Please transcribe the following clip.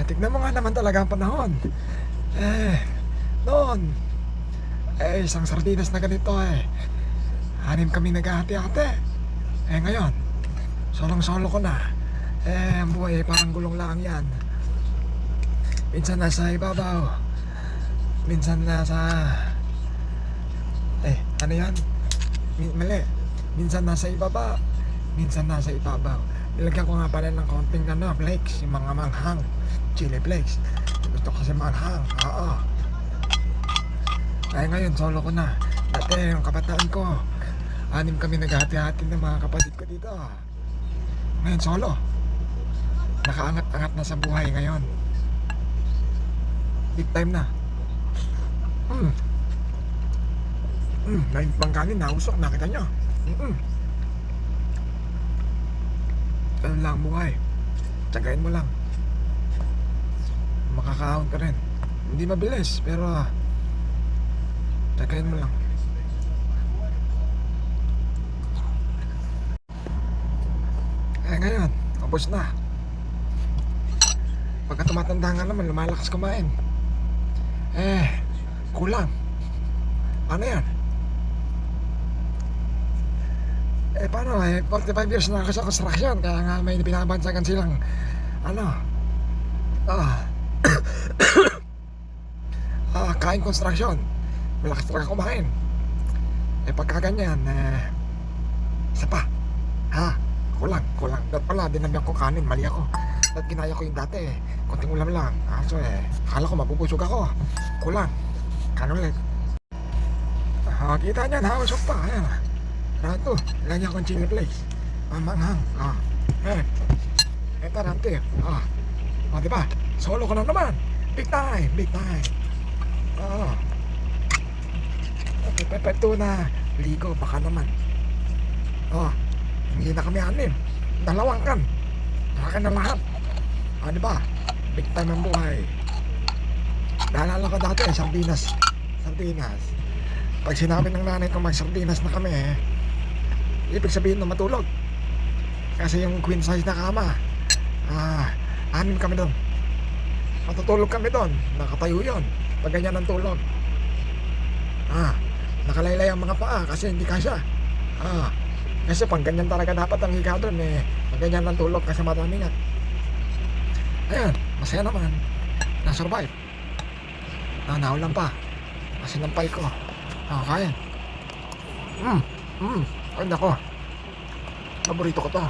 Tignan mo nga naman talaga ang panahon. Eh, noon, isang sardinas na ganito 6 kami naghahati-hati. Ngayon, solong-solo ko na. Ang buhay parang gulong lang yan. Minsan nasa ibabaw, minsan nasa... ano yan? Mali. Minsan nasa ibaba, minsan nasa ibabaw. Nilagyan ko nga pala ng konting flakes, yung mga manghang chili flakes. Gusto ko kasi manghang. Oo. Ngayon solo ko na. Dati yung kabataan ko, 6 kami naghati-hati ng mga kapatid ko dito. Ngayon solo. Nakaangat-angat na sa buhay ngayon. Big time na. May pangkanin na usok, nakita nyo. Ano lang buhay. Tsagain mo lang. Makakaahon ka rin. Hindi mabilis, pero tsagain mo lang. Ngayon, ubos na. Pagka tumatanda nga naman, lumalakas kumain. Kulang. Ano yan? Paano 45 years na ako sa construction. Kaya nga may binabansagan silang kain construction. Malakas talaga kumain. Pagka ganyan, isa pa. Kulang. Dapat pala, dinamihan ko kanin, mali ako. Dapat ginaya ko yung dati konting ulam lang. So akala ko mabubusog ako. Kulang. Kanin ulit. Kita nyan, usok pa. Ayan. Rato, ganyan akong chili flakes. Mamanghang. Eto nante. Diba? Solo ko na naman. Big time. Pepeto na. Ligo, baka naman. Hindi na kami 6. 2 kan. Akin na lahat. Diba? Big time ang buhay. Naalala ko dati, sardinas. Pag sinabi ng nanay ko mag-sardinas na kami, ibig sabihin na matulog. Kasi yung queen size na kama, 6 kami doon. Matutulog kami doon. Nakatayo yun. Pag ganyan ang tulog. Nakalaylay ang mga paa kasi hindi kasya. Kasi pang ganyan talaga dapat ang higa doon pag ganyan ang tulog kasi madami nga. Ayan, masaya naman. Na-survive. Naulan pa. Kasi nampal ko. Kaya. Ay nako. Paborito ko to.